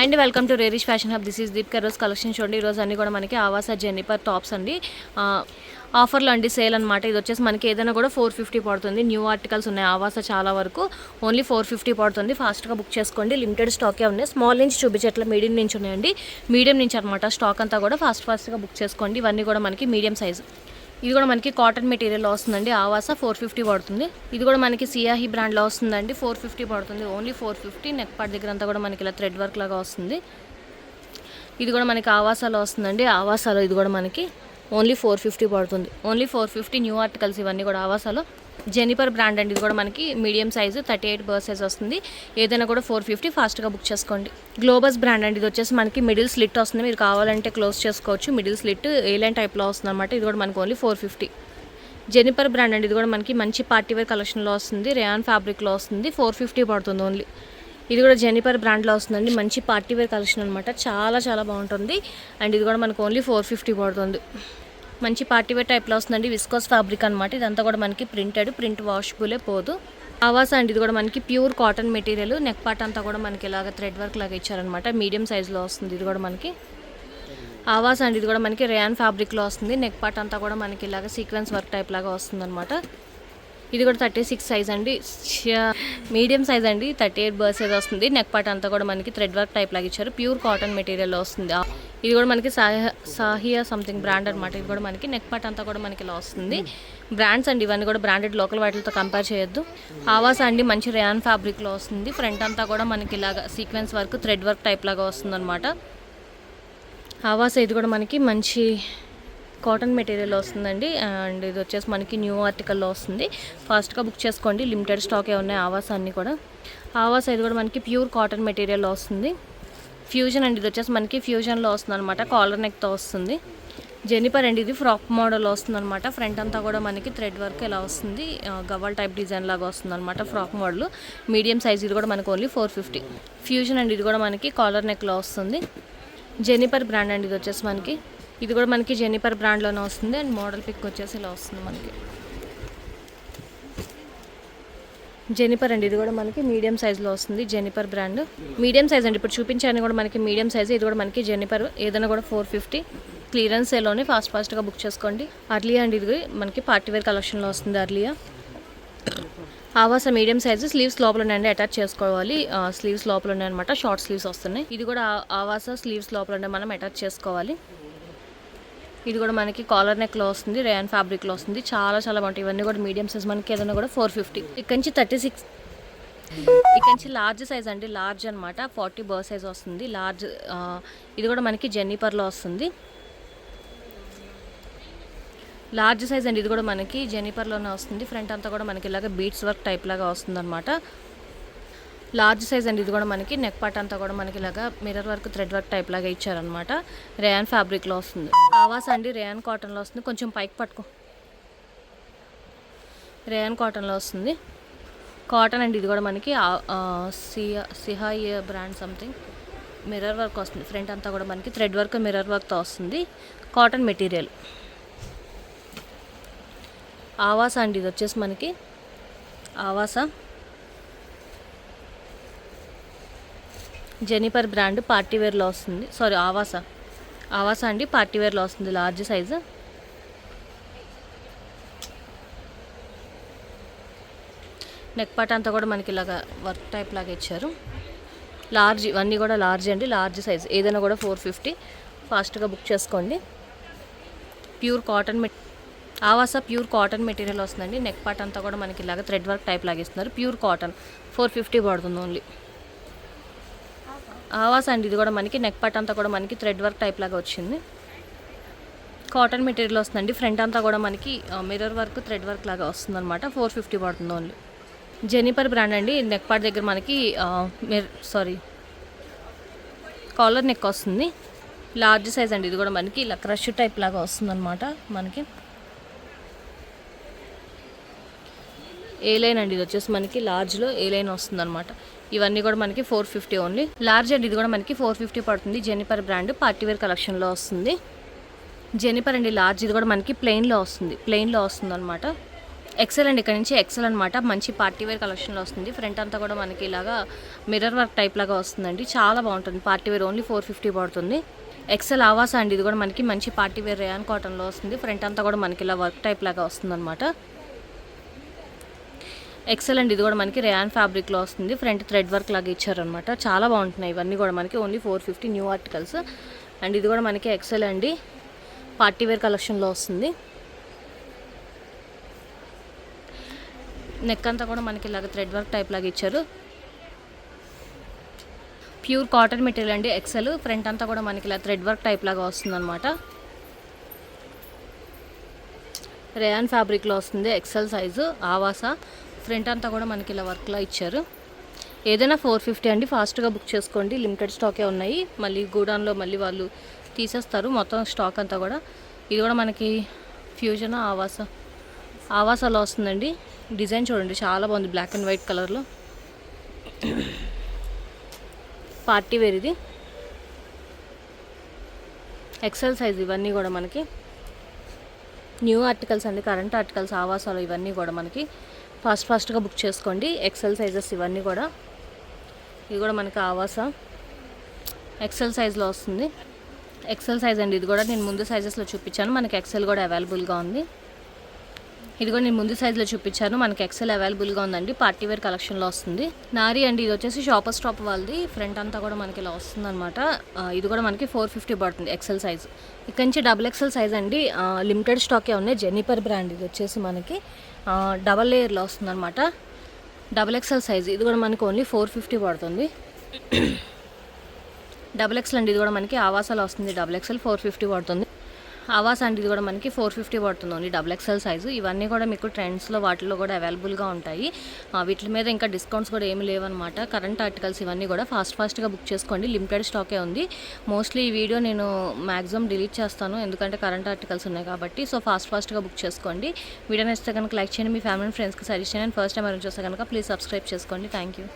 Hi అండి, welcome to రేరిష్ fashion hub. This is Deepika. రోజు కలెక్షన్ చూడండి. ఈరోజు అన్ని కూడా మనకి ఆవాస జెన్నిపర్ టాప్స్ అండి. ఆఫర్లో అండి, సేల్ అనమాట. ఇది వచ్చేసి మనకి ఏదైనా కూడా 450 పడుతుంది. న్యూ ఆర్టికల్స్ ఉన్నాయి ఆవాస చాలా వరకు. ఓన్లీ 450 పడుతుంది. ఫాస్ట్గా బుక్ చేసుకోండి. లిమిటెడ్ స్టాకే ఉన్నాయి. స్మాల్ నుంచి చూపించట్ల, మీడియం నుంచి ఉన్నాయండి. మీడియం నుంచి అనమాట స్టాక్ అంతా కూడా. ఫాస్ట్గా బుక్ చేసుకోండి. ఇవన్నీ కూడా మనకి మీడియం సైజు. ఇది కూడా మనకి కాటన్ మెటీరియల్లో వస్తుందండి. ఆవాస 450 పడుతుంది. ఇది కూడా మనకి సియాహి బ్రాండ్లో వస్తుందండి. 450 పడుతుంది. ఓన్లీ 450. నెక్ పార్ట్ దగ్గర అంతా కూడా మనకి ఇలా థ్రెడ్ వర్క్ లాగా వస్తుంది. ఇది కూడా మనకి ఆవాసాలో వస్తుందండి. ఆవాసాలో ఇది కూడా మనకి ఓన్లీ 450 పడుతుంది. ఓన్లీ 450 న్యూ ఆర్టికల్స్ ఇవన్నీ కూడా ఆవాసాలో. జెనిపర్ బ్రాండ్ అండి. ఇది కూడా మనకి మీడియం సైజు 38 బర్త్ సైజ్ వస్తుంది. ఏదైనా కూడా 450. ఫాస్ట్గా బుక్ చేసుకోండి. గ్లోబస్ బ్రాండ్ అండి. ఇది వచ్చేసి మనకి మిడిల్ స్లిట్ వస్తుంది. మీరు కావాలంటే క్లోజ్ చేసుకోవచ్చు. మిడిల్ స్లిట్ ఏలైన్ టైప్లో వస్తుంది అనమాట. ఇది కూడా మనకి ఓన్లీ 450. జెనిపర్ బ్రాండ్ అండి. ఇది కూడా మనకి మంచి పార్టీవేర్ కలెక్షన్లో వస్తుంది. రేయాన్ ఫ్యాబ్రిక్లో వస్తుంది. 450 పడుతుంది ఓన్లీ. ఇది కూడా జెనిపర్ బ్రాండ్లో వస్తుందండి. మంచి పార్టీవేర్ కలెక్షన్ అనమాట. చాలా బాగుంటుంది. అండ్ ఇది కూడా మనకు ఓన్లీ 450 పడుతుంది. మంచి పార్టీవేర్ టైప్లో వస్తుందండి. విస్కోస్ ఫ్యాబ్రిక్ అనమాట. ఇదంతా కూడా మనకి ప్రింట్ వాషబులే పోదు. ఆవాస అండి. ఇది కూడా మనకి pure cotton material. Neck part అంతా కూడా మనకి ఇలాగ థ్రెడ్ వర్క్ లాగా ఇచ్చారనమాట. మీడియం సైజులో వస్తుంది. ఇది కూడా మనకి ఆవాస అండి. ఇది కూడా మనకి రేయాన్ ఫ్యాబ్రిక్లో వస్తుంది. నెక్ పార్ట్ అంతా కూడా మనకి ఇలాగ సీక్వెన్స్ వర్క్ టైప్ లాగా వస్తుంది అనమాట. ఇది కూడా 36 సైజ్ అండి. మీడియం సైజ్ అండి. 38 బర్త్ సైజ్ వస్తుంది. నెక్ పార్ట్ అంతా కూడా మనకి థ్రెడ్ వర్క్ టైప్ లాగా ఇచ్చారు. ప్యూర్ కాటన్ మెటీరియల్లో వస్తుంది. ఇది కూడా మనకి సాహియా సంథింగ్ బ్రాండ్ అనమాట. ఇది కూడా మనకి నెక్ పార్ట్ అంతా కూడా మనకి ఇలా వస్తుంది. బ్రాండ్స్ అండి ఇవన్నీ కూడా. బ్రాండెడ్ లోకల్ వాటితో కంపేర్ చేయొద్దు. ఆవాస అండి మంచి రేయాన్ ఫ్యాబ్రిక్లో వస్తుంది. ఫ్రంట్ అంతా కూడా మనకి ఇలాగా sequence work thread work type లాగా వస్తుంది అనమాట. ఆవాస ఇది కూడా మనకి మంచి కాటన్ మెటీరియల్లో వస్తుందండి. అండ్ ఇది వచ్చేసి మనకి న్యూ ఆర్టికల్లో వస్తుంది. ఫాస్ట్గా బుక్ చేసుకోండి. లిమిటెడ్ స్టాకే ఉన్నాయి ఆవాస అన్నీ కూడా. ఆవాస ఇది కూడా మనకి ప్యూర్ కాటన్ మెటీరియల్లో వస్తుంది. ఫ్యూజన్ అండి. ఇది వచ్చేసి మనకి ఫ్యూజన్లో వస్తుంది అనమాట. కాలర్ నెక్తో వస్తుంది. జెనిపర్ అండి. ఇది ఫ్రాక్ మోడల్లో వస్తుంది అనమాట. ఫ్రంట్ అంతా కూడా మనకి థ్రెడ్ వర్క్ ఇలా వస్తుంది. గవ్వల్ టైప్ డిజైన్ లాగా వస్తుంది అనమాట. Frock model medium size. ఇది కూడా మనకి ఓన్లీ 450. ఫ్యూజన్ అండి. ఇది కూడా మనకి కాలర్ నెక్లో వస్తుంది. జెనిపర్ బ్రాండ్ అండి. ఇది వచ్చేసి మనకి ఇది కూడా మనకి జెనిపర్ బ్రాండ్లోనే వస్తుంది. అండ్ మోడల్ పిక్ వచ్చేసి ఇలా వస్తుంది మనకి. జెనిపర్ అండి. ఇది కూడా మనకి మీడియం సైజులో వస్తుంది. జెనిపర్ బ్రాండ్ మీడియం సైజ్ అండి. ఇప్పుడు చూపించాను కూడా మనకి మీడియం సైజ్. ఇది కూడా మనకి జెనిపర్ ఏదైనా కూడా 450. క్లియరెన్స్ సేల్లోనే ఫాస్ట్గా బుక్ చేసుకోండి. అర్లియా అండి. ఇది మనకి పార్టీవేర్ కలెక్షన్లో వస్తుంది. అర్లియా ఆవాస మీడియం సైజు. స్లీవ్స్ లోపల ఉన్నాయండి. అటాచ్ చేసుకోవాలి. స్లీవ్స్ లోపల ఉన్నాయన్నమాట. షార్ట్ స్లీవ్స్ వస్తున్నాయి. ఇది కూడా ఆవాస స్లీవ్స్ లోపల ఉండే మనం అటాచ్ చేసుకోవాలి. ఇది కూడా మనకి కాలర్ నెక్లో వస్తుంది. రేయాన్ ఫ్యాబ్రిక్లో వస్తుంది. చాలా బాగుంటాయి. ఇవన్నీ కూడా మీడియం సైజ్. మనకి ఏదైనా కూడా 450. ఇక్కడ నుంచి 36. ఇక్కడ నుంచి లార్జ్ సైజ్ అండి. లార్జ్ అనమాట. 40 బర్త్ సైజ్ వస్తుంది. లార్జ్. ఇది కూడా మనకి జెన్నిపర్లో వస్తుంది. లార్జ్ సైజ్ అండి. ఇది కూడా మనకి జెనిపర్లోనే వస్తుంది. ఫ్రంట్ అంతా కూడా మనకి ఇలాగ బీట్స్ వర్క్ టైప్ లాగా వస్తుంది అనమాట. లార్జ్ సైజ్ అండి. ఇది కూడా మనకి నెక్ పార్ట్ అంతా కూడా మనకి ఇలాగా mirror work thread work type లాగా ఇచ్చారనమాట. రేయాన్ ఫ్యాబ్రిక్లో వస్తుంది. ఆవాస అండి. రేయాన్ కాటన్లో వస్తుంది. కొంచెం పైకి పట్టుకో. రేయాన్ కాటన్లో వస్తుంది. కాటన్ అండి. ఇది కూడా మనకి సిహాయి బ్రాండ్ సంథింగ్ మిర్రర్ వర్క్ వస్తుంది. ఫ్రంట్ అంతా కూడా మనకి థ్రెడ్ వర్క్ మిర్రర్ వర్క్తో వస్తుంది. Cotton material. ఆవాస అండి. ఇది వచ్చేసి మనకి ఆవాస జెనిపర్ బ్రాండ్ పార్టీవేర్లో వస్తుంది. సారీ, ఆవాస అండి పార్టీవేర్లో వస్తుంది. Large size. నెక్ పార్ట్ అంతా కూడా మనకి ఇలాగా వర్క్ టైప్ లాగా ఇచ్చారు. లార్జ్. ఇవన్నీ కూడా లార్జ్ అండి. Large size. ఏదైనా కూడా 450. ఫాస్ట్గా బుక్ చేసుకోండి. ప్యూర్ కాటన్ ఆవాస ప్యూర్ కాటన్ మెటీరియల్ వస్తుందండి. నెక్ పార్ట్ అంతా కూడా మనకి ఇలాగ థ్రెడ్ వర్క్ టైప్ లాగా ఇస్తున్నారు. ప్యూర్ కాటన్ 450 పడుతుంది ఓన్లీ. ఆవాస అండి. ఇది కూడా మనకి నెక్ పార్ట్ అంతా కూడా మనకి థ్రెడ్ వర్క్ టైప్ లాగా వచ్చింది. కాటన్ మెటీరియల్ వస్తుందండి. ఫ్రంట్ అంతా కూడా మనకి మిర్రర్ వర్క్ థ్రెడ్ వర్క్ లాగా వస్తుంది అనమాట. 450 పడుతుంది ఓన్లీ. జెనిపర్ బ్రాండ్ అండి. నెక్ పార్ట్ దగ్గర మనకి కాలర్ నెక్ వస్తుంది. లార్జ్ సైజ్ అండి. ఇది కూడా మనకి ఇలా క్రష్ టైప్ లాగా వస్తుంది అనమాట. మనకి ఏలైన్ అండి. ఇది వచ్చేసి మనకి లార్జ్లో ఏలైన్ వస్తుంది అనమాట. ఇవన్నీ కూడా మనకి 450 ఓన్లీ. లార్జ్ అండి. ఇది కూడా మనకి 450 పడుతుంది. జెనిపర్ బ్రాండ్ పార్టీవేర్ కలెక్షన్లో వస్తుంది. జెనిపర్ అండి లార్జ్. ఇది కూడా మనకి ప్లెయిన్లో వస్తుంది అనమాట. ఎక్సెల్ అండి, ఇక్కడ నుంచి ఎక్సెల్ అనమాట. మంచి పార్టీ వేర్ కలెక్షన్లో వస్తుంది. ఫ్రంట్ అంతా కూడా మనకి ఇలాగా మిర్రర్ వర్క్ టైప్ లాగా వస్తుందండి. చాలా బాగుంటుంది. పార్టీ వేర్ ఓన్లీ 450 పడుతుంది. ఎక్సెల్ ఆవాసా అండి, ఇది కూడా మనకి మంచి పార్టీ వేర్ రేయాన్ కాటన్లో వస్తుంది. ఫ్రంట్ అంతా కూడా మనకి ఇలా వర్క్ టైప్ లాగా వస్తుంది అనమాట. ఎక్సెల్ అండి, ఇది కూడా మనకి రేయాన్ ఫ్యాబ్రిక్లో వస్తుంది. ఫ్రంట్ థ్రెడ్ వర్క్ లాగా ఇచ్చారనమాట. చాలా బాగుంటున్నాయి ఇవన్నీ కూడా మనకి ఓన్లీ 450 న్యూ ఆర్టికల్స్. అండ్ ఇది కూడా మనకి ఎక్సెల్ అండి, పార్టీ వేర్ కలెక్షన్లో వస్తుంది. నెక్ అంతా కూడా మనకి ఇలాగ థ్రెడ్ వర్క్ టైప్ లాగా ఇచ్చారు. ప్యూర్ కాటన్ మెటీరియల్ అండి ఎక్సెల్. ఫ్రంట్ అంతా కూడా మనకి ఇలా థ్రెడ్ వర్క్ టైప్ లాగా వస్తుంది అనమాట. రేయాన్ ఫ్యాబ్రిక్లో వస్తుంది. XL size Avaasa. ఫ్రంట్ అంతా కూడా మనకి ఇలా వర్క్లా ఇచ్చారు. ఏదైనా 450 అండి. ఫాస్ట్గా బుక్ చేసుకోండి, లిమిటెడ్ స్టాకే ఉన్నాయి. మళ్ళీ గూడాన్లో మళ్ళీ వాళ్ళు తీసేస్తారు మొత్తం స్టాక్ అంతా కూడా. ఇది కూడా మనకి ఫ్యూజన్ ఆవాసాలో వస్తుందండి. డిజైన్ చూడండి చాలా బాగుంది, బ్లాక్ అండ్ వైట్ కలర్లో. పార్టీ వేర్ ఇది ఎక్సెల్ సైజ్. ఇవన్నీ కూడా మనకి న్యూ ఆర్టికల్స్ అండి, కరెంట్ ఆర్టికల్స్ ఆవాసాలు. ఇవన్నీ కూడా మనకి ఫాస్ట్గా బుక్ చేసుకోండి. ఎక్సెల్ సైజెస్ ఇవన్నీ కూడా. ఇది కూడా మనకి ఆవాసా ఎక్సెల్ సైజ్లో వస్తుంది. ఎక్సెల్ సైజ్ అండి, ఇది కూడా నేను ముందు సైజెస్లో చూపించాను. మనకి ఎక్సెల్ కూడా అవైలబుల్గా ఉంది. ఇది కూడా నేను ముందు సైజులో చూపించాను. మనకి ఎక్సెల్ అవైలబుల్గా ఉందండి. పార్టీ వేర్ కలెక్షన్లో వస్తుంది. నారీ అండి, ఇది వచ్చేసి షాపర్ స్టాప్ వాళ్ళది. ఫ్రంట్ అంతా కూడా మనకి ఇలా వస్తుంది అనమాట. ఇది కూడా మనకి 450 పడుతుంది ఎక్సెల్ సైజ్. ఇక్కడ నుంచి డబుల్ ఎక్సెల్ సైజ్ అండి, లిమిటెడ్ స్టాకే ఉన్నాయి. Jennifer brand. ఇది వచ్చేసి మనకి డబల్ లేయర్లో వస్తుంది అనమాట. Double XL size. ఇది కూడా మనకి ఓన్లీ 450 పడుతుంది. డబుల్ ఎక్సెల్ అండి, ఇది కూడా మనకి ఆవాసాలో వస్తుంది. డబుల్ ఎక్సెల్ 450 పడుతుంది. ఆవాస్ అండి, ఇది కూడా మనకి 450 పడుతుంది ఓన్లీ డబుల్ ఎక్సెల్ సైజు. ఇవన్నీ కూడా మీకు ట్రెండ్స్లో వాటిలో కూడా అవైలబుల్గా ఉంటాయి. వీటి మీద ఇంకా డిస్కౌంట్స్ కూడా ఏమి లేవన్నమాట. కరెంట్ ఆర్టికల్స్ ఇవన్నీ కూడా ఫాస్ట్గా బుక్ చేసుకోండి. లిమిటెడ్ స్టాకే ఉంది. మోస్ట్లీ ఈ వీడియో నేను మ్యాక్సిమం డిలీట్ చేస్తాను, ఎందుకంటే కరెంట్ ఆర్టికల్స్ ఉన్నాయి కాబట్టి. సో ఫాస్ట్గా బుక్ చేసుకోండి. వీడియో నచ్చితే కనుక లైక్ చేయండి, మీ ఫ్యామిలీ అండ్ ఫ్రెండ్స్కి సజెస్ట్ చేయండి. ఫస్ట్ టైం ఎవరైనా చూస్తే కనుక ప్లీజ్ సబ్స్క్రైబ్ చేసుకోండి. Thank you.